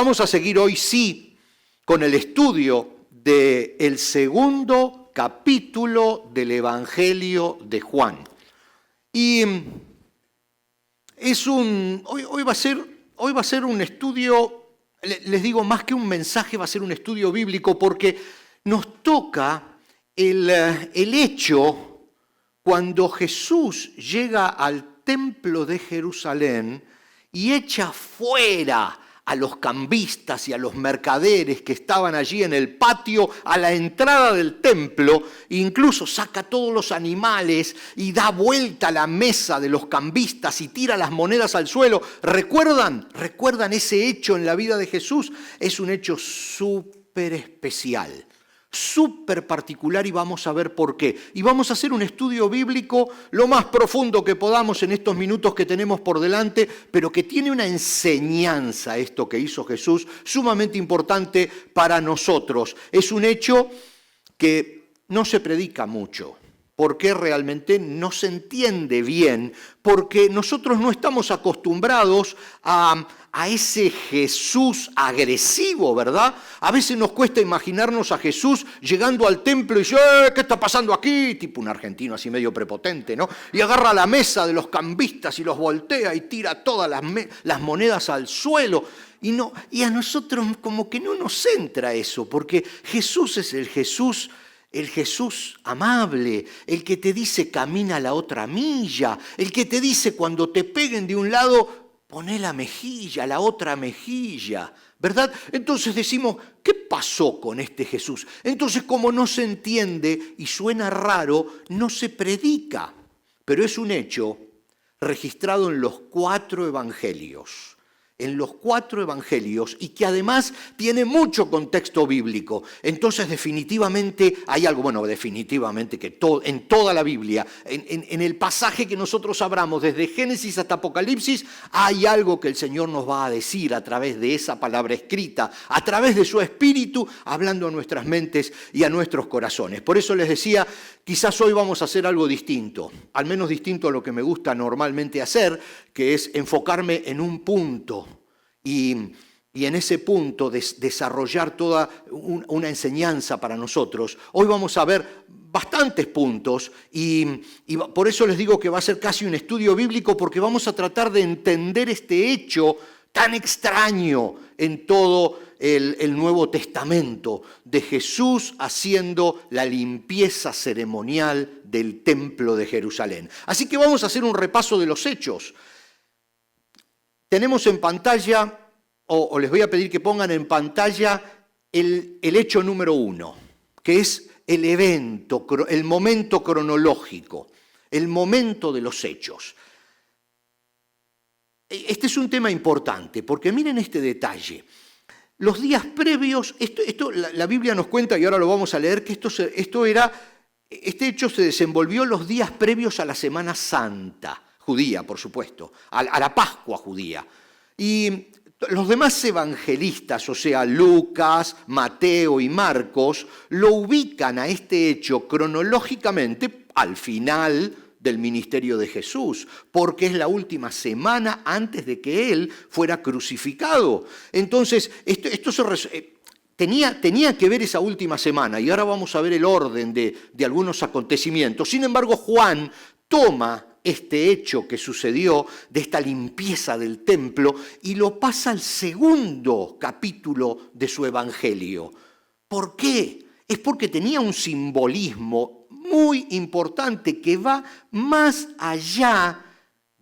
Vamos a seguir hoy, sí, con el estudio del segundo capítulo del Evangelio de Juan. Y hoy va a ser un estudio, les digo, más que un mensaje, va a ser un estudio bíblico, porque nos toca el hecho cuando Jesús llega al templo de Jerusalén y echa fuera a los cambistas y a los mercaderes que estaban allí en el patio a la entrada del templo, e incluso saca todos los animales y da vuelta a la mesa de los cambistas y tira las monedas al suelo. ¿Recuerdan ese hecho en la vida de Jesús? Es un hecho súper especial, súper particular, y vamos a ver por qué. Y vamos a hacer un estudio bíblico lo más profundo que podamos en estos minutos que tenemos por delante, pero que tiene una enseñanza, esto que hizo Jesús, sumamente importante para nosotros. Es un hecho que no se predica mucho, porque realmente no se entiende bien, porque nosotros no estamos acostumbrados a ese Jesús agresivo, ¿verdad? A veces nos cuesta imaginarnos a Jesús llegando al templo y dice, ¿qué está pasando aquí? Tipo un argentino así medio prepotente, ¿no? Y agarra la mesa de los cambistas y los voltea y tira todas las monedas al suelo. Y a nosotros como que no nos entra eso, porque Jesús es el Jesús amable, el que te dice camina la otra milla, el que te dice cuando te peguen de un lado, poné la mejilla, la otra mejilla, ¿verdad? Entonces decimos, ¿qué pasó con este Jesús? Entonces, como no se entiende y suena raro, no se predica, pero es un hecho registrado en los 4 evangelios. Y que además tiene mucho contexto bíblico. Entonces definitivamente hay algo, definitivamente que en toda la Biblia, en el pasaje que nosotros abramos, desde Génesis hasta Apocalipsis, hay algo que el Señor nos va a decir a través de esa palabra escrita, a través de su Espíritu, hablando a nuestras mentes y a nuestros corazones. Por eso les decía, quizás hoy vamos a hacer algo distinto, al menos distinto a lo que me gusta normalmente hacer, que es enfocarme en un punto y en ese punto desarrollar toda una enseñanza para nosotros. Hoy vamos a ver bastantes puntos y por eso les digo que va a ser casi un estudio bíblico, porque vamos a tratar de entender este hecho tan extraño en todo el Nuevo Testamento, de Jesús haciendo la limpieza ceremonial del templo de Jerusalén. Así que vamos a hacer un repaso de los hechos. Tenemos en pantalla, o les voy a pedir que pongan en pantalla el hecho número 1, que es el evento, el momento cronológico, el momento de los hechos. Este es un tema importante, porque miren este detalle. Los días previos, esto la Biblia nos cuenta, y ahora lo vamos a leer, que este hecho se desenvolvió los días previos a la Semana Santa judía, por supuesto, a la Pascua judía. Y los demás evangelistas, o sea, Lucas, Mateo y Marcos, lo ubican a este hecho cronológicamente al final del ministerio de Jesús, porque es la última semana antes de que Él fuera crucificado. Entonces, tenía que ver esa última semana, y ahora vamos a ver el orden de algunos acontecimientos. Sin embargo, Juan toma este hecho que sucedió de esta limpieza del templo y lo pasa al segundo capítulo de su evangelio. ¿Por qué? Es porque tenía un simbolismo muy importante que va más allá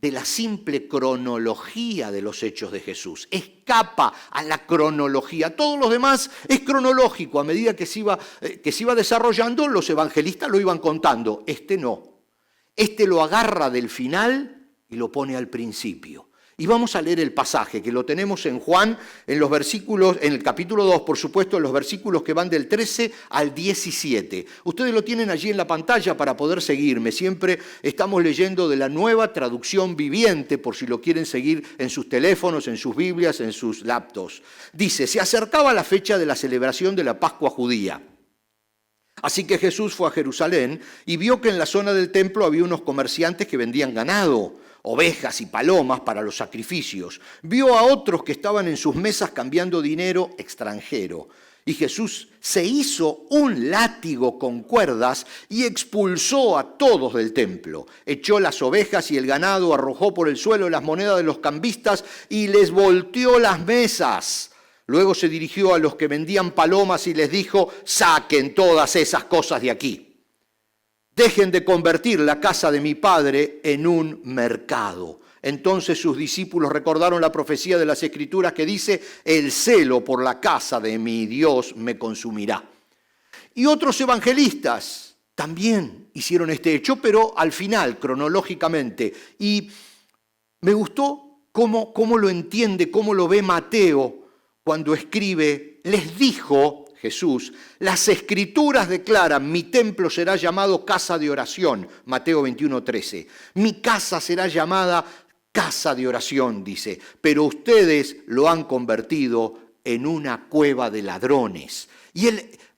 de la simple cronología de los hechos de Jesús. Escapa a la cronología. Todo lo demás es cronológico. A medida que se iba desarrollando, los evangelistas lo iban contando. Este no. Este lo agarra del final y lo pone al principio. Y vamos a leer el pasaje, que lo tenemos en Juan, en el capítulo 2, por supuesto, en los versículos que van del 13 al 17. Ustedes lo tienen allí en la pantalla para poder seguirme. Siempre estamos leyendo de la Nueva Traducción Viviente, por si lo quieren seguir en sus teléfonos, en sus Biblias, en sus laptops. Dice, se acercaba la fecha de la celebración de la Pascua judía. Así que Jesús fue a Jerusalén y vio que en la zona del templo había unos comerciantes que vendían ganado. ovejas y palomas para los sacrificios. Vio a otros que estaban en sus mesas cambiando dinero extranjero. Y Jesús se hizo un látigo con cuerdas y expulsó a todos del templo. Echó las ovejas y el ganado, arrojó por el suelo las monedas de los cambistas y les volteó las mesas. Luego se dirigió a los que vendían palomas y les dijo: saquen todas esas cosas de aquí. Dejen de convertir la casa de mi padre en un mercado. Entonces sus discípulos recordaron la profecía de las Escrituras que dice: el celo por la casa de mi Dios me consumirá. Y otros evangelistas también hicieron este hecho, pero al final, cronológicamente. Y me gustó cómo lo entiende, cómo lo ve Mateo cuando escribe: les dijo Jesús, las Escrituras declaran, mi templo será llamado casa de oración, Mateo 21:13. Mi casa será llamada casa de oración, dice, pero ustedes lo han convertido en una cueva de ladrones. Y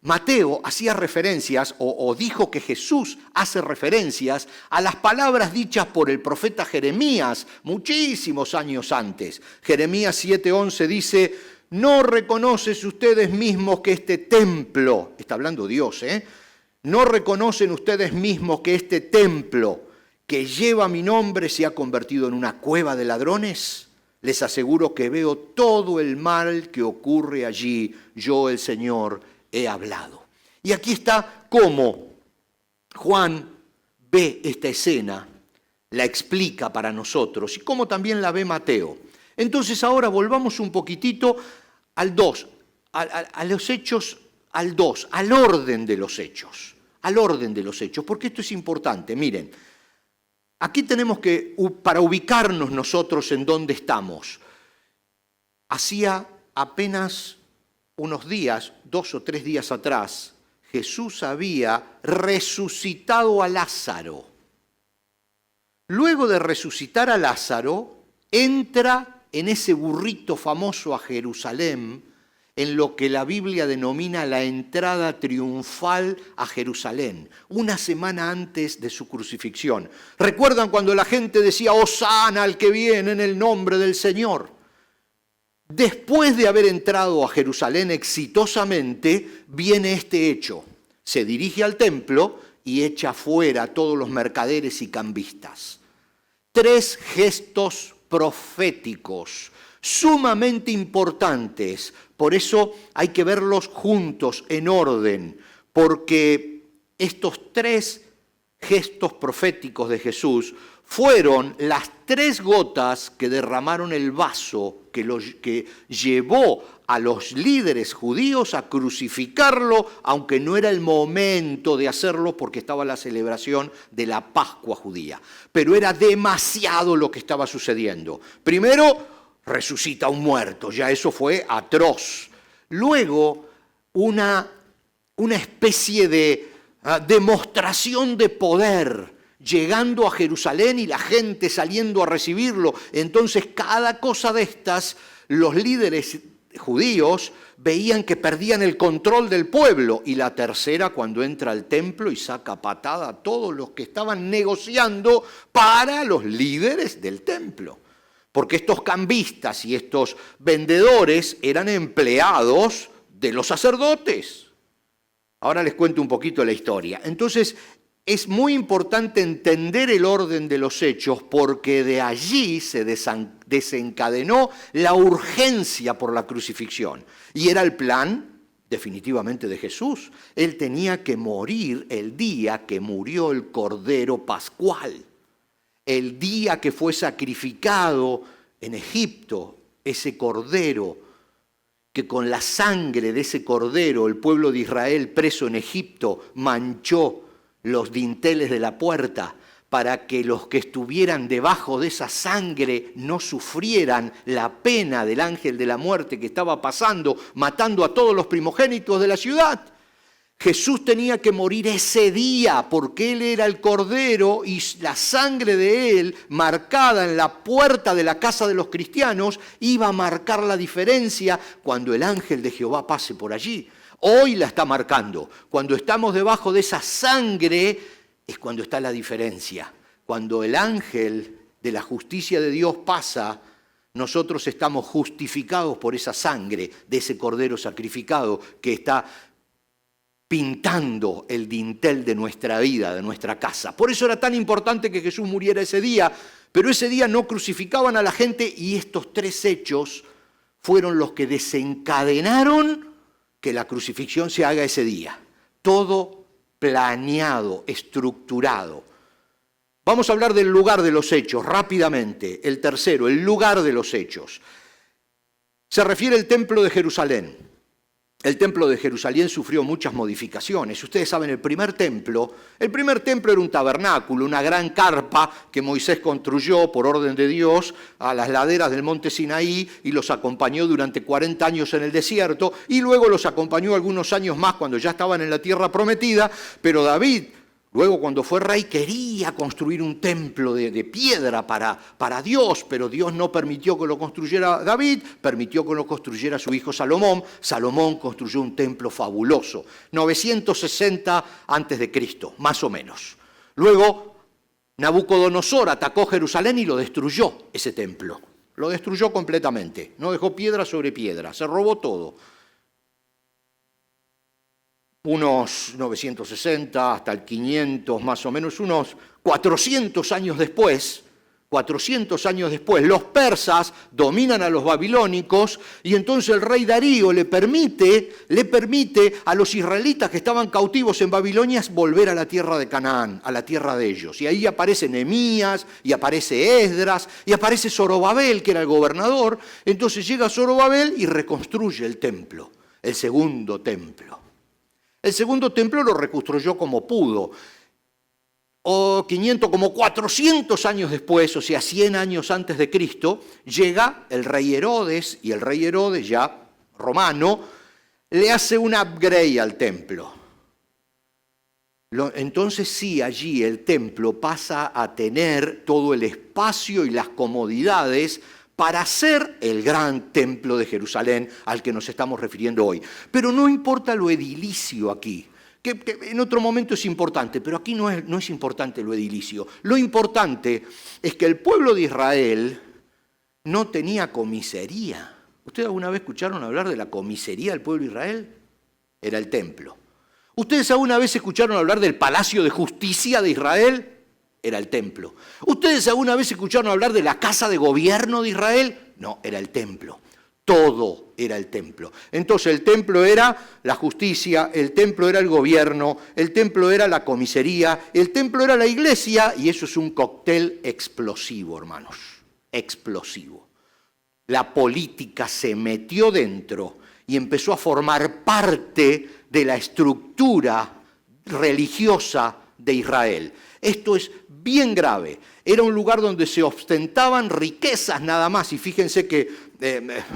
Mateo hacía referencias, o dijo que Jesús hace referencias a las palabras dichas por el profeta Jeremías muchísimos años antes. Jeremías 7:11 dice: no reconocen ustedes mismos que este templo, está hablando Dios, no reconocen ustedes mismos que este templo que lleva mi nombre se ha convertido en una cueva de ladrones. Les aseguro que veo todo el mal que ocurre allí. Yo, el Señor, he hablado. Y aquí está cómo Juan ve esta escena, la explica para nosotros y cómo también la ve Mateo. Entonces ahora volvamos un poquitito al 2, a los hechos, al 2, al orden de los hechos, porque esto es importante. Miren, aquí tenemos que, para ubicarnos nosotros en dónde estamos, hacía apenas unos días, 2 o 3 días atrás, Jesús había resucitado a Lázaro. Luego de resucitar a Lázaro, entra en ese burrito famoso a Jerusalén, en lo que la Biblia denomina la entrada triunfal a Jerusalén, una semana antes de su crucifixión. ¿Recuerdan cuando la gente decía: Hosana al que viene en el nombre del Señor? Después de haber entrado a Jerusalén exitosamente, viene este hecho. Se dirige al templo y echa fuera a todos los mercaderes y cambistas. 3 gestos proféticos sumamente importantes. Por eso hay que verlos juntos, en orden, porque estos 3 gestos proféticos de Jesús fueron las 3 gotas que derramaron el vaso que llevó a los líderes judíos a crucificarlo, aunque no era el momento de hacerlo porque estaba la celebración de la Pascua judía. Pero era demasiado lo que estaba sucediendo. Primero, resucita a un muerto, ya eso fue atroz. Luego, una especie de demostración de poder, llegando a Jerusalén y la gente saliendo a recibirlo. Entonces, cada cosa de estas, los líderes judíos veían que perdían el control del pueblo. Y la tercera, cuando entra al templo y saca patada a todos los que estaban negociando para los líderes del templo. Porque estos cambistas y estos vendedores eran empleados de los sacerdotes. Ahora les cuento un poquito la historia. Entonces, es muy importante entender el orden de los hechos, porque de allí se desencadenó la urgencia por la crucifixión. Y era el plan definitivamente de Jesús. Él tenía que morir el día que murió el Cordero Pascual. El día que fue sacrificado en Egipto, ese Cordero, que con la sangre de ese Cordero el pueblo de Israel preso en Egipto manchó los dinteles de la puerta para que los que estuvieran debajo de esa sangre no sufrieran la pena del ángel de la muerte que estaba pasando, matando a todos los primogénitos de la ciudad. Jesús tenía que morir ese día porque Él era el Cordero y la sangre de Él, marcada en la puerta de la casa de los cristianos, iba a marcar la diferencia cuando el ángel de Jehová pase por allí. Hoy la está marcando. Cuando estamos debajo de esa sangre es cuando está la diferencia. Cuando el ángel de la justicia de Dios pasa, nosotros estamos justificados por esa sangre de ese cordero sacrificado que está pintando el dintel de nuestra vida, de nuestra casa. Por eso era tan importante que Jesús muriera ese día, pero ese día no crucificaban a la gente y estos tres hechos fueron los que desencadenaron que la crucifixión se haga ese día. Todo planeado, estructurado. Vamos a hablar del lugar de los hechos rápidamente. El tercero, el lugar de los hechos. Se refiere al templo de Jerusalén. El templo de Jerusalén sufrió muchas modificaciones. Ustedes saben, el primer templo era un tabernáculo, una gran carpa que Moisés construyó por orden de Dios a las laderas del monte Sinaí y los acompañó durante 40 años en el desierto y luego los acompañó algunos años más cuando ya estaban en la tierra prometida, pero David, luego cuando fue rey, quería construir un templo de piedra para Dios, pero Dios no permitió que lo construyera David, permitió que lo construyera su hijo Salomón. Salomón construyó un templo fabuloso, 960 a.C., más o menos. Luego Nabucodonosor atacó Jerusalén y lo destruyó, ese templo. Lo destruyó completamente, no dejó piedra sobre piedra, se robó todo. Unos 960 hasta el 500, más o menos, unos 400 años después, los persas dominan a los babilónicos y entonces el rey Darío le permite a los israelitas que estaban cautivos en Babilonia volver a la tierra de Canaán, a la tierra de ellos. Y ahí aparece Nehemías, y aparece Esdras, y aparece Zorobabel, que era el gobernador. Entonces llega Zorobabel y reconstruye el templo, el segundo templo. El segundo templo lo reconstruyó como pudo. Como 400 años después, o sea, 100 años antes de Cristo, llega el rey Herodes, y el rey Herodes, ya romano, le hace un upgrade al templo. Entonces sí, allí el templo pasa a tener todo el espacio y las comodidades para ser el gran templo de Jerusalén al que nos estamos refiriendo hoy. Pero no importa lo edilicio aquí, que en otro momento es importante, pero aquí no es importante lo edilicio. Lo importante es que el pueblo de Israel no tenía comisaría. ¿Ustedes alguna vez escucharon hablar de la comisaría del pueblo de Israel? Era el templo. ¿Ustedes alguna vez escucharon hablar del palacio de justicia de Israel? Era el templo. ¿Ustedes alguna vez escucharon hablar de la casa de gobierno de Israel? No, era el templo. Todo era el templo. Entonces el templo era la justicia, el templo era el gobierno, el templo era la comisaría, el templo era la iglesia, y eso es un cóctel explosivo, hermanos. Explosivo. La política se metió dentro y empezó a formar parte de la estructura religiosa de Israel. Esto es bien grave. Era un lugar donde se ostentaban riquezas nada más, y fíjense que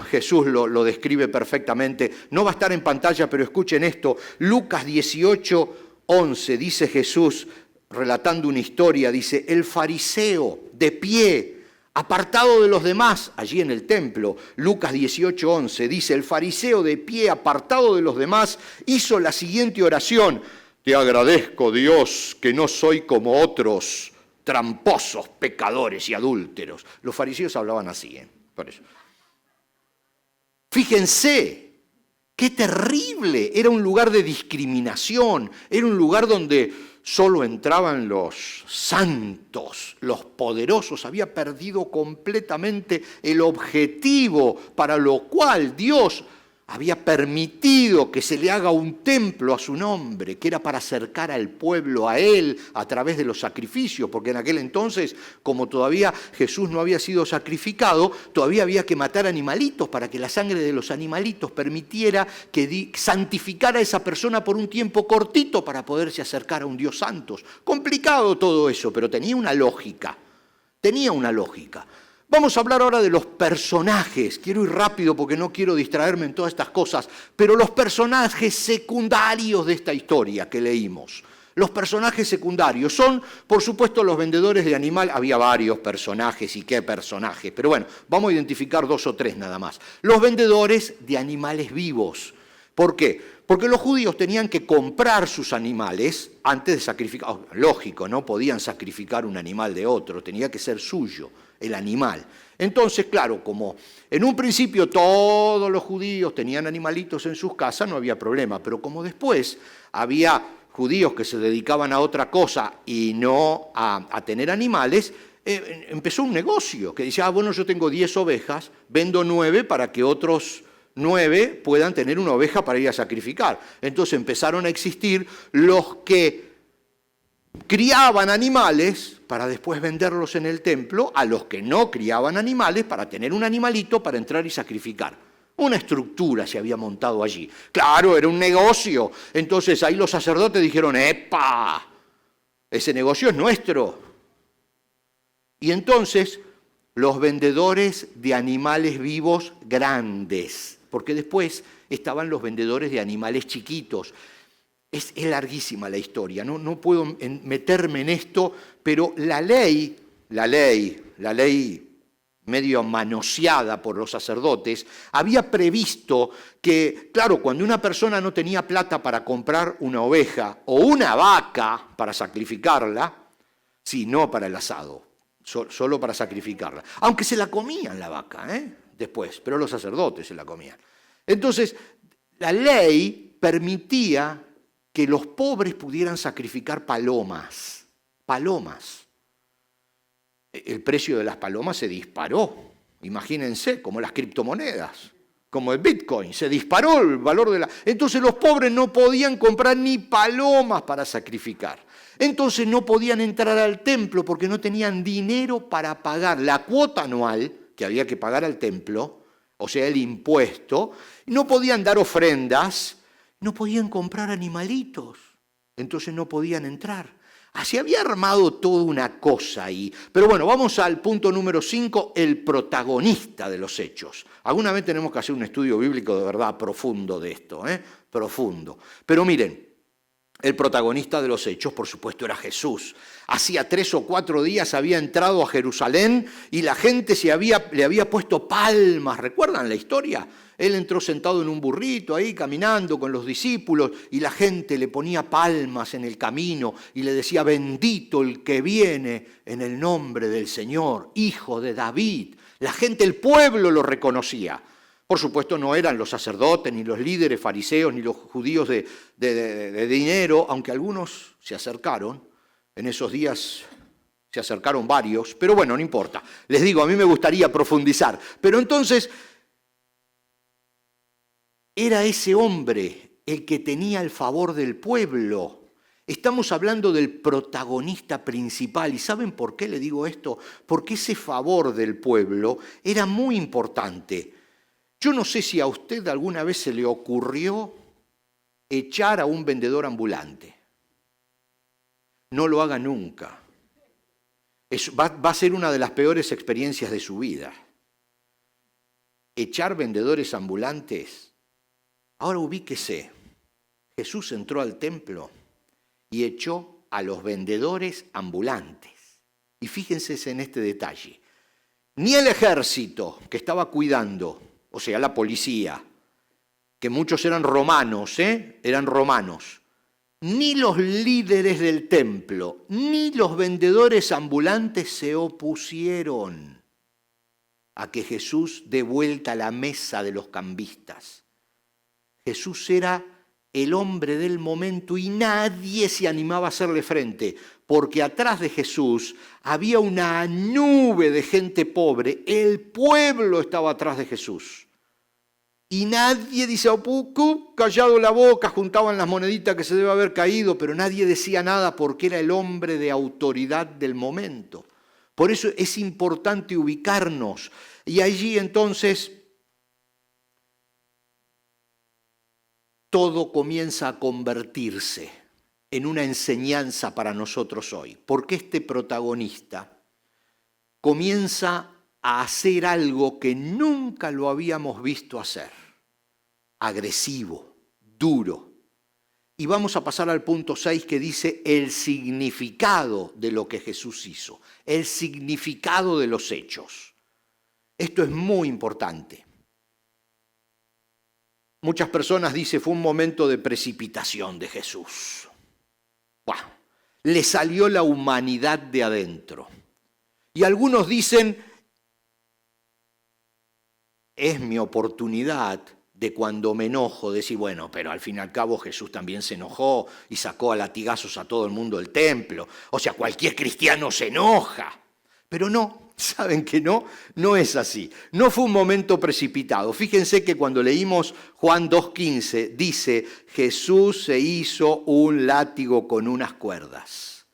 Jesús lo describe perfectamente. No va a estar en pantalla, pero escuchen esto. Lucas 18:11, dice Jesús, relatando una historia, dice: el fariseo de pie, apartado de los demás, allí en el templo. Lucas 18:11 dice: el fariseo de pie, apartado de los demás, hizo la siguiente oración: te agradezco, Dios, que no soy como otros tramposos, pecadores y adúlteros. Los fariseos hablaban así, por eso. Fíjense, qué terrible. Era un lugar de discriminación, era un lugar donde solo entraban los santos, los poderosos. Había perdido completamente el objetivo para lo cual Dios había permitido que se le haga un templo a su nombre, que era para acercar al pueblo a Él a través de los sacrificios, porque en aquel entonces, como todavía Jesús no había sido sacrificado, todavía había que matar animalitos para que la sangre de los animalitos permitiera que santificara a esa persona por un tiempo cortito para poderse acercar a un Dios santo. Complicado todo eso, pero tenía una lógica. Vamos a hablar ahora de los personajes. Quiero ir rápido porque no quiero distraerme en todas estas cosas, pero los personajes secundarios de esta historia que leímos. Los personajes secundarios son, por supuesto, los vendedores de animal. Había varios personajes, y qué personajes, pero bueno, vamos a identificar 2 o 3 nada más. Los vendedores de animales vivos. ¿Por qué? Porque los judíos tenían que comprar sus animales antes de sacrificar. Oh, lógico, no podían sacrificar un animal de otro, tenía que ser suyo, el animal. Entonces, claro, como en un principio todos los judíos tenían animalitos en sus casas, no había problema, pero como después había judíos que se dedicaban a otra cosa y no a tener animales, empezó un negocio que decía, bueno, yo tengo 10 ovejas, vendo 9 para que otros 9 puedan tener una oveja para ir a sacrificar. Entonces empezaron a existir los que criaban animales para después venderlos en el templo a los que no criaban animales para tener un animalito para entrar y sacrificar. Una estructura se había montado allí. Claro, era un negocio. Entonces ahí los sacerdotes dijeron, ¡epa! Ese negocio es nuestro. Y entonces los vendedores de animales vivos grandes, porque después estaban los vendedores de animales chiquitos. Es larguísima la historia, no puedo meterme en esto, pero la ley medio manoseada por los sacerdotes, había previsto que, claro, cuando una persona no tenía plata para comprar una oveja o una vaca para sacrificarla, sí, no para el asado, solo para sacrificarla, aunque se la comían la vaca, después, pero los sacerdotes se la comían. Entonces, la ley permitía que los pobres pudieran sacrificar palomas. El precio de las palomas se disparó, imagínense, como las criptomonedas, como el Bitcoin, se disparó el valor de la... Entonces los pobres no podían comprar ni palomas para sacrificar. Entonces no podían entrar al templo porque no tenían dinero para pagar la cuota anual que había que pagar al templo, o sea, el impuesto, no podían dar ofrendas, no podían comprar animalitos, entonces no podían entrar. Así había armado toda una cosa ahí. Pero bueno, vamos al punto número 5, el protagonista de los hechos. Alguna vez tenemos que hacer un estudio bíblico de verdad profundo de esto, profundo. Pero miren, el protagonista de los hechos, por supuesto, era Jesús. Hacía 3 o 4 días había entrado a Jerusalén y la gente le había puesto palmas. ¿Recuerdan la historia? Él entró sentado en un burrito ahí, caminando con los discípulos, y la gente le ponía palmas en el camino y le decía, bendito el que viene en el nombre del Señor, hijo de David. La gente, el pueblo lo reconocía. Por supuesto, no eran los sacerdotes, ni los líderes fariseos, ni los judíos de dinero, aunque algunos se acercaron. En esos días se acercaron varios, pero bueno, no importa. Les digo, a mí me gustaría profundizar. Pero entonces, era ese hombre el que tenía el favor del pueblo. Estamos hablando del protagonista principal. ¿Y saben por qué le digo esto? Porque ese favor del pueblo era muy importante. Yo no sé si a usted alguna vez se le ocurrió echar a un vendedor ambulante. No lo haga nunca. Va a ser una de las peores experiencias de su vida. Echar vendedores ambulantes. Ahora ubíquese. Jesús entró al templo y echó a los vendedores ambulantes. Y fíjense en este detalle. Ni el ejército que estaba cuidando, o sea, la policía, que muchos eran romanos, eran romanos, ni los líderes del templo, ni los vendedores ambulantes se opusieron a que Jesús dé vuelta a la mesa de los cambistas. Jesús era el hombre del momento y nadie se animaba a hacerle frente, porque atrás de Jesús había una nube de gente pobre, el pueblo estaba atrás de Jesús. Y nadie dice, callado la boca, juntaban las moneditas que se debe haber caído, pero nadie decía nada porque era el hombre de autoridad del momento. Por eso es importante ubicarnos. Y allí entonces todo comienza a convertirse en una enseñanza para nosotros hoy. Porque este protagonista comienza a hacer algo que nunca lo habíamos visto hacer. Agresivo, duro. Y vamos a pasar al punto 6 que dice el significado de lo que Jesús hizo. El significado de los hechos. Esto es muy importante. muchas personas dicen fue un momento de precipitación de Jesús. ¡Buah! Le salió la humanidad de adentro. Y algunos dicen, es mi oportunidad de cuando me enojo, decir, bueno, pero al fin y al cabo Jesús también se enojó y sacó a latigazos a todo el mundo del templo. O sea, cualquier cristiano se enoja. Pero no, ¿saben que no? No es así. No fue un momento precipitado. Fíjense que cuando leímos Juan 2:15, dice, Jesús se hizo un látigo con unas cuerdas.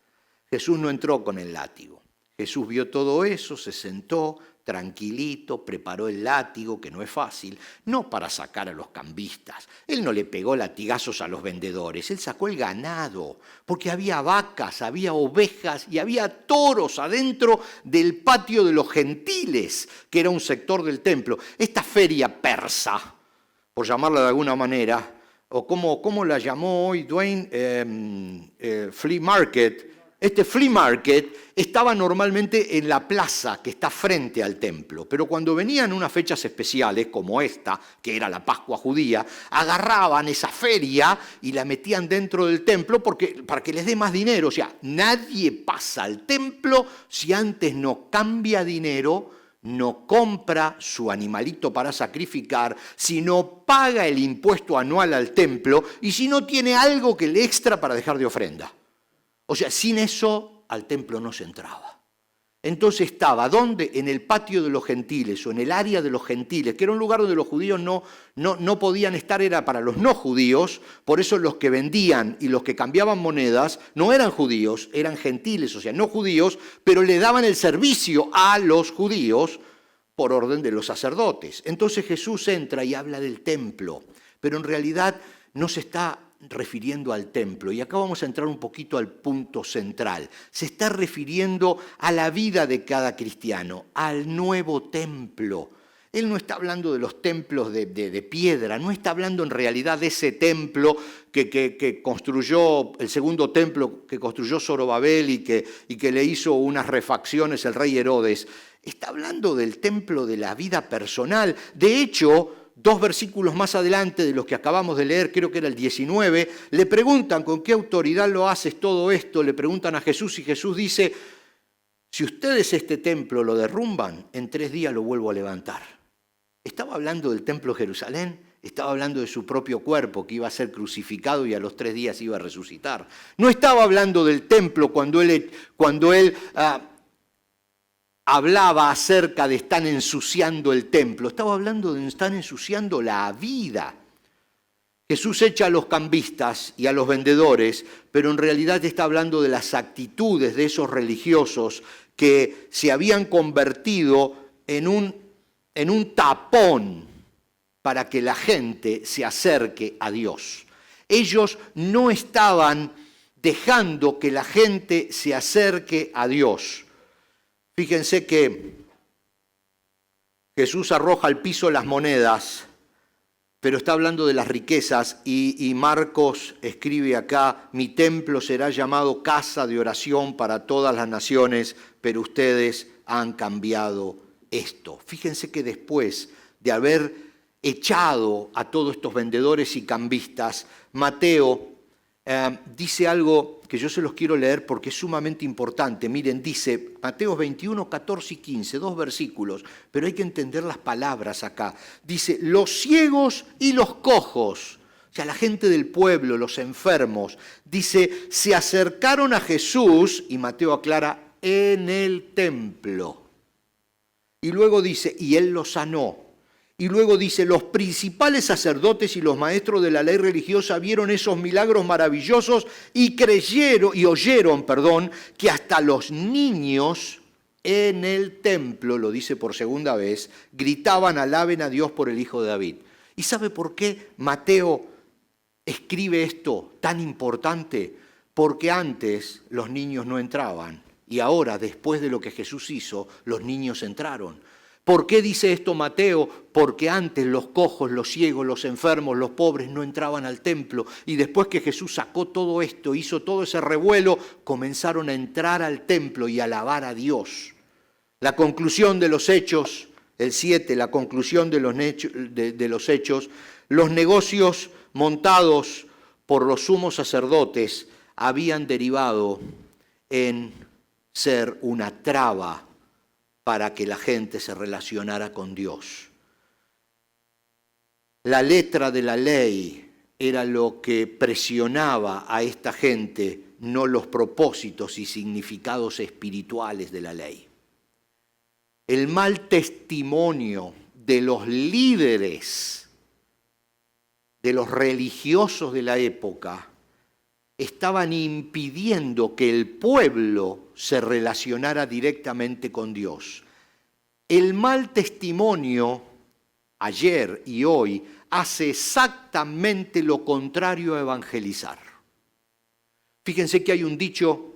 Jesús no entró con el látigo. Jesús vio todo eso, se sentó tranquilito, preparó el látigo, que no es fácil, no para sacar a los cambistas. Él no le pegó latigazos a los vendedores, él sacó el ganado, porque había vacas, había ovejas y había toros adentro del patio de los gentiles, que era un sector del templo. Esta feria persa, por llamarla de alguna manera, o como la llamó hoy Dwayne, flea market. Este flea market estaba normalmente en la plaza que está frente al templo, pero cuando venían unas fechas especiales como esta, que era la Pascua judía, agarraban esa feria y la metían dentro del templo para que les dé más dinero. O sea, nadie pasa al templo si antes no cambia dinero, no compra su animalito para sacrificar, si no paga el impuesto anual al templo y si no tiene algo que le extra para dejar de ofrenda. O sea, sin eso al templo no se entraba. Entonces estaba, ¿dónde? En el patio de los gentiles o en el área de los gentiles, que era un lugar donde los judíos no podían estar, era para los no judíos. Por eso los que vendían y los que cambiaban monedas no eran judíos, eran gentiles, o sea, no judíos, pero le daban el servicio a los judíos por orden de los sacerdotes. Entonces Jesús entra y habla del templo, pero en realidad no se está refiriendo al templo. Y acá vamos a entrar un poquito al punto central. Se está refiriendo a la vida de cada cristiano, al nuevo templo. Él no está hablando de los templos de piedra, no está hablando en realidad de ese templo que construyó, el segundo templo que construyó Zorobabel y que le hizo unas refacciones el rey Herodes. Está hablando del templo de la vida personal. De hecho, 2 versículos más adelante de los que acabamos de leer, creo que era el 19, le preguntan con qué autoridad lo haces todo esto, le preguntan a Jesús y Jesús dice, si ustedes este templo lo derrumban, en 3 días lo vuelvo a levantar. Estaba hablando del templo de Jerusalén, estaba hablando de su propio cuerpo que iba a ser crucificado y a los 3 días iba a resucitar. No estaba hablando del templo cuando él hablaba acerca de están ensuciando el templo. Estaba hablando de están ensuciando la vida. Jesús echa a los cambistas y a los vendedores, pero en realidad está hablando de las actitudes de esos religiosos que se habían convertido en un tapón para que la gente se acerque a Dios. Ellos no estaban dejando que la gente se acerque a Dios. Fíjense que Jesús arroja al piso las monedas, pero está hablando de las riquezas y Marcos escribe acá, mi templo será llamado casa de oración para todas las naciones, pero ustedes han cambiado esto. Fíjense que después de haber echado a todos estos vendedores y cambistas, Mateo dice algo que yo se los quiero leer porque es sumamente importante. Miren, dice Mateo 21, 14 y 15, 2 versículos, pero hay que entender las palabras acá. Dice, los ciegos y los cojos, o sea, la gente del pueblo, los enfermos, dice, se acercaron a Jesús, y Mateo aclara, en el templo. Y luego dice, y él los sanó. Y luego dice, los principales sacerdotes y los maestros de la ley religiosa vieron esos milagros maravillosos y oyeron, que hasta los niños en el templo, lo dice por segunda vez, gritaban, alaben a Dios por el Hijo de David. ¿Y sabe por qué Mateo escribe esto tan importante? Porque antes los niños no entraban y ahora, después de lo que Jesús hizo, los niños entraron. ¿Por qué dice esto Mateo? Porque antes los cojos, los ciegos, los enfermos, los pobres no entraban al templo y después que Jesús sacó todo esto, hizo todo ese revuelo, comenzaron a entrar al templo y a alabar a Dios. La conclusión de los hechos el 7, la conclusión de los hechos, los negocios montados por los sumos sacerdotes habían derivado en ser una traba para que la gente se relacionara con Dios. La letra de la ley era lo que presionaba a esta gente, no los propósitos y significados espirituales de la ley. El mal testimonio de los líderes, de los religiosos de la época, estaban impidiendo que el pueblo se relacionara directamente con Dios. El mal testimonio, ayer y hoy, hace exactamente lo contrario a evangelizar. Fíjense que hay un dicho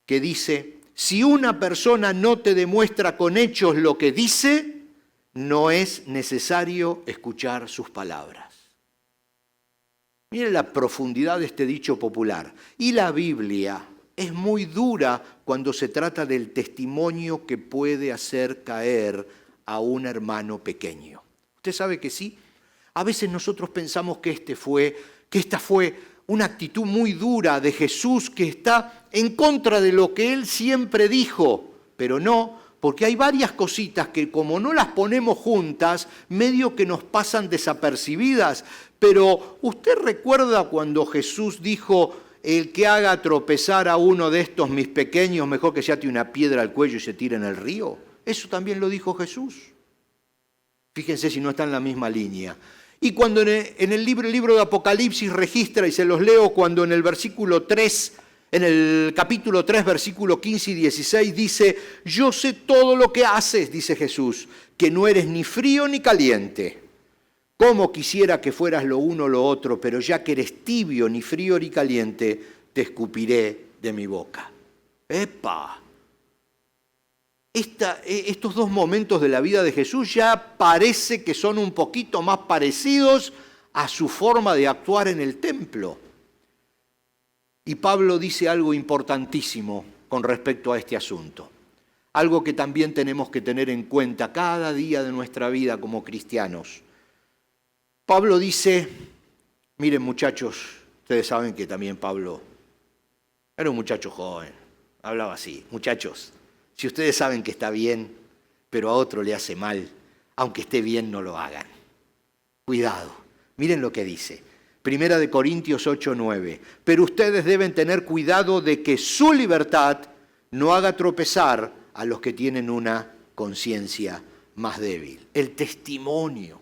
que dice: si una persona no te demuestra con hechos lo que dice, no es necesario escuchar sus palabras. Miren la profundidad de este dicho popular. Y la Biblia es muy dura cuando se trata del testimonio que puede hacer caer a un hermano pequeño. ¿Usted sabe que sí? A veces nosotros pensamos que esta fue una actitud muy dura de Jesús, que está en contra de lo que Él siempre dijo, pero no, porque hay varias cositas que como no las ponemos juntas, medio que nos pasan desapercibidas. Pero ¿usted recuerda cuando Jesús dijo: el que haga tropezar a uno de estos mis pequeños, mejor que se ate una piedra al cuello y se tire en el río? Eso también lo dijo Jesús. Fíjense si no está en la misma línea. Y cuando en el libro de Apocalipsis registra, y se los leo, cuando en el versículo 3, en el capítulo 3, versículo 15 y 16, dice: yo sé todo lo que haces, dice Jesús, que no eres ni frío ni caliente. Cómo quisiera que fueras lo uno o lo otro, pero ya que eres tibio, ni frío ni caliente, te escupiré de mi boca. ¡Epa! Estos dos momentos de la vida de Jesús ya parece que son un poquito más parecidos a su forma de actuar en el templo. Y Pablo dice algo importantísimo con respecto a este asunto. Algo que también tenemos que tener en cuenta cada día de nuestra vida como cristianos. Pablo dice, miren muchachos, ustedes saben que también Pablo era un muchacho joven, hablaba así: muchachos, si ustedes saben que está bien, pero a otro le hace mal, aunque esté bien no lo hagan. Cuidado, miren lo que dice. 1 Corintios 8:9. Pero ustedes deben tener cuidado de que su libertad no haga tropezar a los que tienen una conciencia más débil. El testimonio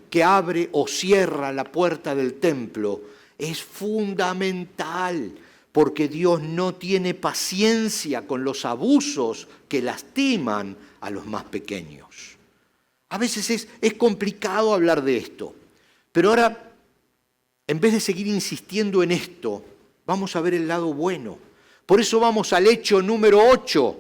que abre o cierra la puerta del templo es fundamental, porque Dios no tiene paciencia con los abusos que lastiman a los más pequeños. A veces es complicado hablar de esto, pero ahora, en vez de seguir insistiendo en esto, vamos a ver el lado bueno. Por eso vamos al hecho número 8,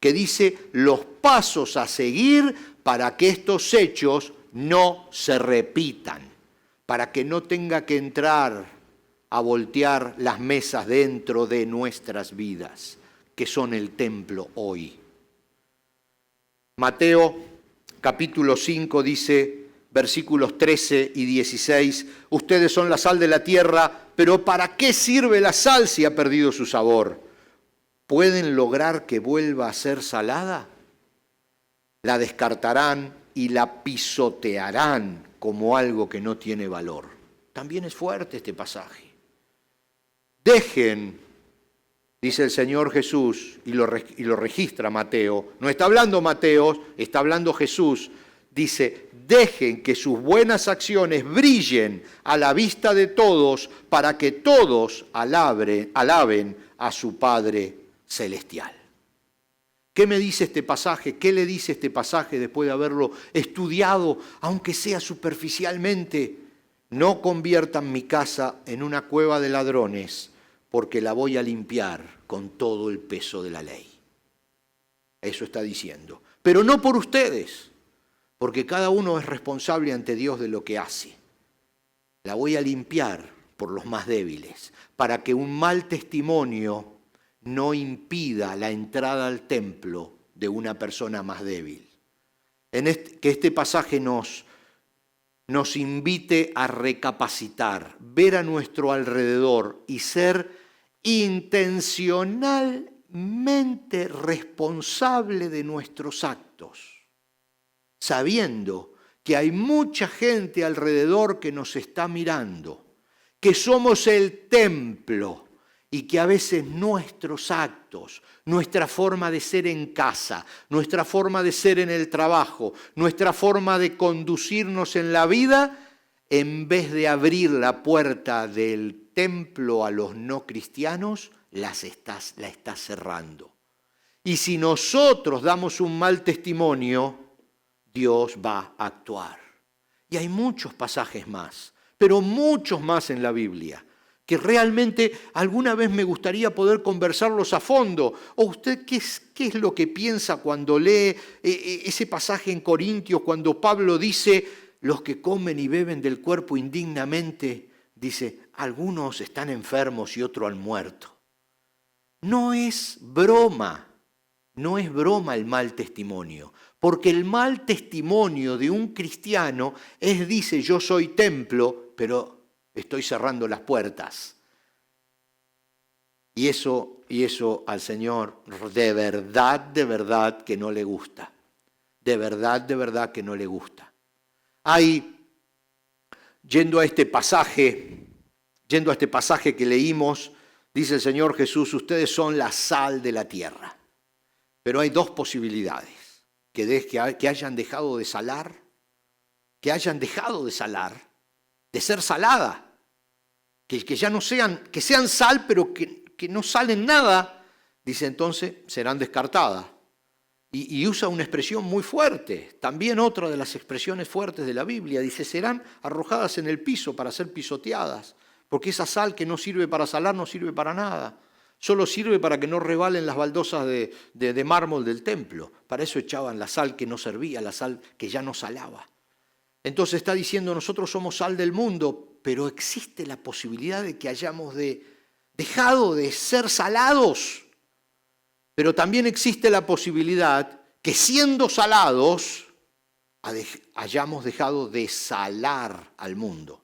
que dice los pasos a seguir para que estos hechos no se repitan, para que no tenga que entrar a voltear las mesas dentro de nuestras vidas, que son el templo hoy. Mateo capítulo 5 dice, versículos 13 y 16, ustedes son la sal de la tierra, pero ¿para qué sirve la sal si ha perdido su sabor? ¿Pueden lograr que vuelva a ser salada? La descartarán y la pisotearán como algo que no tiene valor. También es fuerte este pasaje. Dejen, dice el Señor Jesús, y lo registra Mateo. No está hablando Mateo, está hablando Jesús. Dice, dejen que sus buenas acciones brillen a la vista de todos para que todos alaben a su Padre Celestial. ¿Qué me dice este pasaje? ¿Qué le dice este pasaje después de haberlo estudiado, aunque sea superficialmente? No conviertan mi casa en una cueva de ladrones, porque la voy a limpiar con todo el peso de la ley. Eso está diciendo. Pero no por ustedes, porque cada uno es responsable ante Dios de lo que hace. La voy a limpiar por los más débiles, para que un mal testimonio no impida la entrada al templo de una persona más débil. que este pasaje nos invite a recapacitar, ver a nuestro alrededor y ser intencionalmente responsable de nuestros actos, sabiendo que hay mucha gente alrededor que nos está mirando, que somos el templo y que a veces nuestros actos, nuestra forma de ser en casa, nuestra forma de ser en el trabajo, nuestra forma de conducirnos en la vida, en vez de abrir la puerta del templo a los no cristianos, la está cerrando. Y si nosotros damos un mal testimonio, Dios va a actuar. Y hay muchos pasajes más, pero muchos más en la Biblia, que realmente alguna vez me gustaría poder conversarlos a fondo. ¿O usted qué es lo que piensa cuando lee ese pasaje en Corintios, cuando Pablo dice, los que comen y beben del cuerpo indignamente, dice, algunos están enfermos y otros han muerto? No es broma el mal testimonio, porque el mal testimonio de un cristiano dice, yo soy templo, pero estoy cerrando las puertas. Y eso al Señor de verdad que no le gusta. De verdad que no le gusta. Yendo a este pasaje que leímos, dice el Señor Jesús, ustedes son la sal de la tierra. Pero hay dos posibilidades, que hayan dejado de salar, de ser salada, que ya no sean, que sean sal, pero que no salen nada, dice entonces serán descartadas. Y usa una expresión muy fuerte, también otra de las expresiones fuertes de la Biblia, dice serán arrojadas en el piso para ser pisoteadas, porque esa sal que no sirve para salar no sirve para nada, solo sirve para que no rebalen las baldosas de mármol del templo, para eso echaban la sal que no servía, la sal que ya no salaba. Entonces está diciendo, nosotros somos sal del mundo, pero existe la posibilidad de que hayamos dejado de ser salados. Pero también existe la posibilidad que siendo salados hayamos dejado de salar al mundo.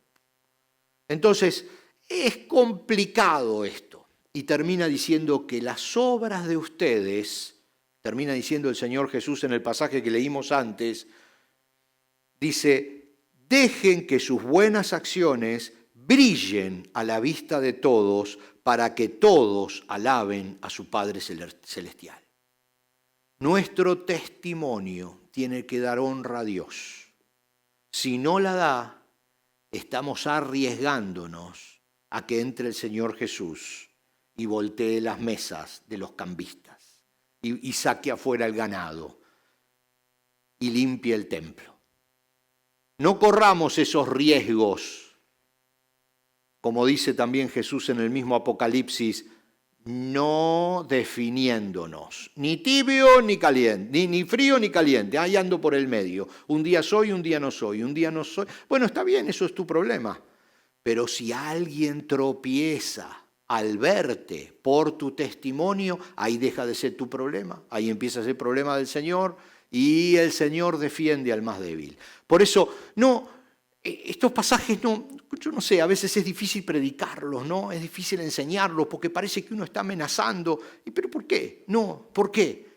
Entonces, es complicado esto. Y termina diciendo que las obras de ustedes, termina diciendo el Señor Jesús en el pasaje que leímos antes, dice, dejen que sus buenas acciones brillen a la vista de todos para que todos alaben a su Padre Celestial. Nuestro testimonio tiene que dar honra a Dios. Si no la da, estamos arriesgándonos a que entre el Señor Jesús y voltee las mesas de los cambistas y saque afuera el ganado y limpie el templo. No corramos esos riesgos. Como dice también Jesús en el mismo Apocalipsis, no definiéndonos, ni tibio ni caliente, ni frío ni caliente, ahí ando por el medio, un día soy, un día no soy, un día no soy. Bueno, está bien, eso es tu problema, pero si alguien tropieza al verte por tu testimonio, ahí deja de ser tu problema, ahí empieza a ser problema del Señor y el Señor defiende al más débil. Por eso, estos pasajes yo no sé, a veces es difícil predicarlos, ¿no? Es difícil enseñarlos porque parece que uno está amenazando. ¿Pero por qué? No, ¿por qué?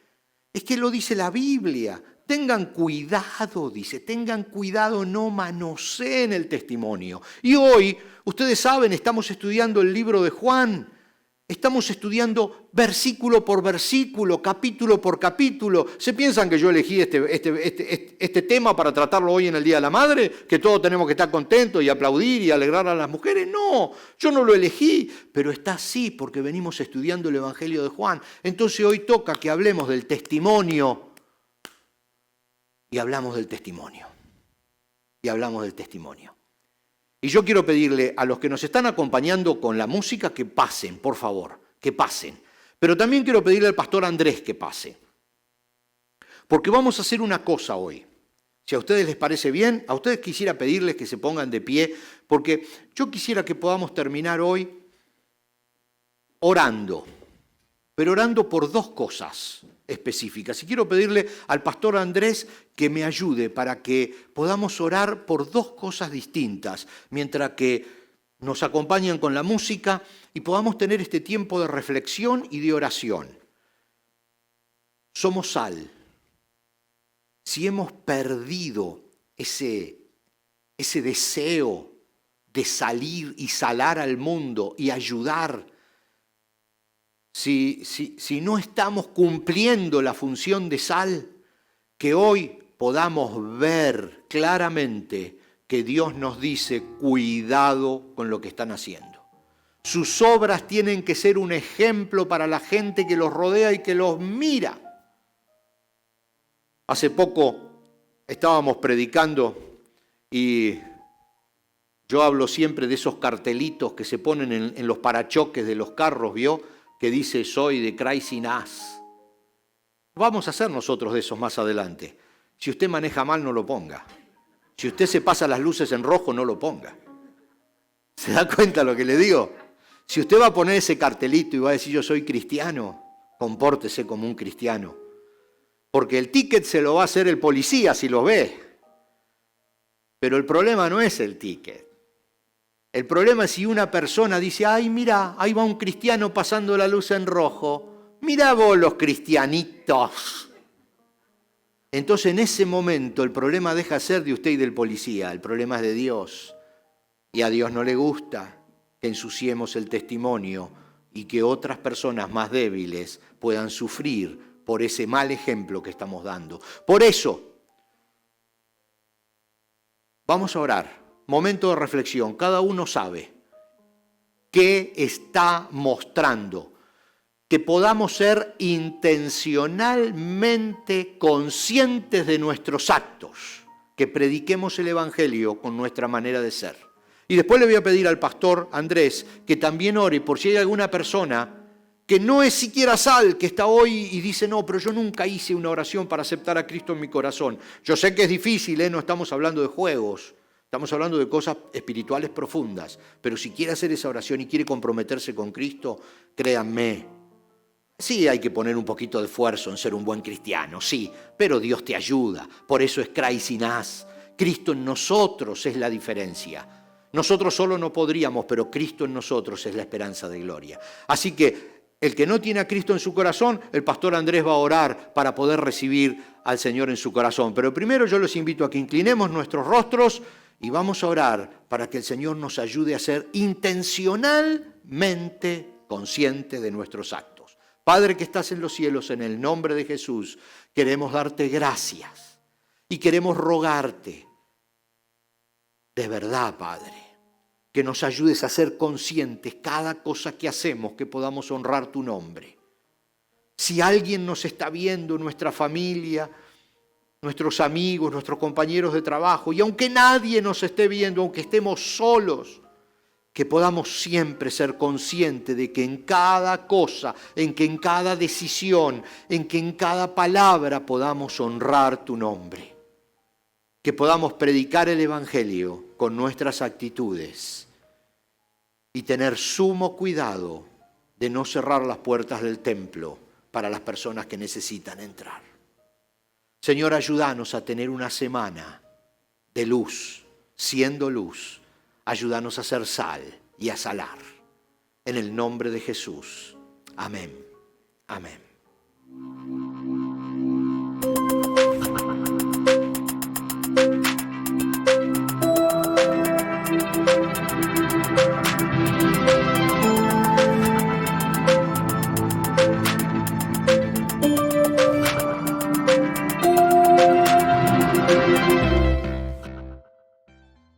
Es que lo dice la Biblia. Tengan cuidado, dice, tengan cuidado, no manoseen el testimonio. Y hoy, ustedes saben, estamos estudiando el libro de Juan. Estamos estudiando versículo por versículo, capítulo por capítulo. ¿Se piensan que yo elegí este tema para tratarlo hoy en el Día de la Madre? ¿Que todos tenemos que estar contentos y aplaudir y alegrar a las mujeres? No, yo no lo elegí, pero está así porque venimos estudiando el Evangelio de Juan. Entonces hoy toca que hablemos del testimonio y hablamos del testimonio. Y hablamos del testimonio. Y yo quiero pedirle a los que nos están acompañando con la música que pasen, por favor, que pasen. Pero también quiero pedirle al pastor Andrés que pase. Porque vamos a hacer una cosa hoy. Si a ustedes les parece bien, a ustedes quisiera pedirles que se pongan de pie, porque yo quisiera que podamos terminar hoy orando. Pero orando por dos cosas. específicas. Y quiero pedirle al pastor Andrés que me ayude para que podamos orar por dos cosas distintas, mientras que nos acompañan con la música y podamos tener este tiempo de reflexión y de oración. Somos sal. Si hemos perdido ese deseo de salir y salar al mundo y ayudar, si no estamos cumpliendo la función de sal, que hoy podamos ver claramente que Dios nos dice, cuidado con lo que están haciendo. Sus obras tienen que ser un ejemplo para la gente que los rodea y que los mira. Hace poco estábamos predicando y yo hablo siempre de esos cartelitos que se ponen en los parachoques de los carros, ¿vio? Que dice, soy de Christ in us. Vamos a hacer nosotros de esos más adelante. Si usted maneja mal, no lo ponga. Si usted se pasa las luces en rojo, no lo ponga. ¿Se da cuenta lo que le digo? Si usted va a poner ese cartelito y va a decir, yo soy cristiano, compórtese como un cristiano. Porque el ticket se lo va a hacer el policía si lo ve. Pero el problema no es el ticket. El problema es si una persona dice, ay, mira, ahí va un cristiano pasando la luz en rojo. Mira vos los cristianitos. Entonces en ese momento el problema deja de ser de usted y del policía. El problema es de Dios. Y a Dios no le gusta que ensuciemos el testimonio y que otras personas más débiles puedan sufrir por ese mal ejemplo que estamos dando. Por eso, vamos a orar. Momento de reflexión. Cada uno sabe qué está mostrando. Que podamos ser intencionalmente conscientes de nuestros actos. Que prediquemos el Evangelio con nuestra manera de ser. Y después le voy a pedir al pastor Andrés que también ore por si hay alguna persona que no es siquiera sal, que está hoy y dice, no, pero yo nunca hice una oración para aceptar a Cristo en mi corazón. Yo sé que es difícil, no estamos hablando de juegos, estamos hablando de cosas espirituales profundas, pero si quiere hacer esa oración y quiere comprometerse con Cristo, créanme, sí hay que poner un poquito de esfuerzo en ser un buen cristiano, sí, pero Dios te ayuda, por eso es Christ in us. Cristo en nosotros es la diferencia. Nosotros solo no podríamos, pero Cristo en nosotros es la esperanza de gloria. Así que el que no tiene a Cristo en su corazón, el pastor Andrés va a orar para poder recibir al Señor en su corazón. Pero primero yo los invito a que inclinemos nuestros rostros y vamos a orar para que el Señor nos ayude a ser intencionalmente conscientes de nuestros actos. Padre que estás en los cielos, en el nombre de Jesús, queremos darte gracias y queremos rogarte, de verdad, Padre, que nos ayudes a ser conscientes cada cosa que hacemos, que podamos honrar tu nombre. Si alguien nos está viendo, nuestra familia, nuestros amigos, nuestros compañeros de trabajo, y aunque nadie nos esté viendo, aunque estemos solos, que podamos siempre ser conscientes de que en cada cosa, en que en cada decisión, en que en cada palabra podamos honrar tu nombre. Que podamos predicar el Evangelio con nuestras actitudes y tener sumo cuidado de no cerrar las puertas del templo para las personas que necesitan entrar. Señor, ayúdanos a tener una semana de luz, siendo luz. Ayúdanos a ser sal y a salar. En el nombre de Jesús. Amén. Amén.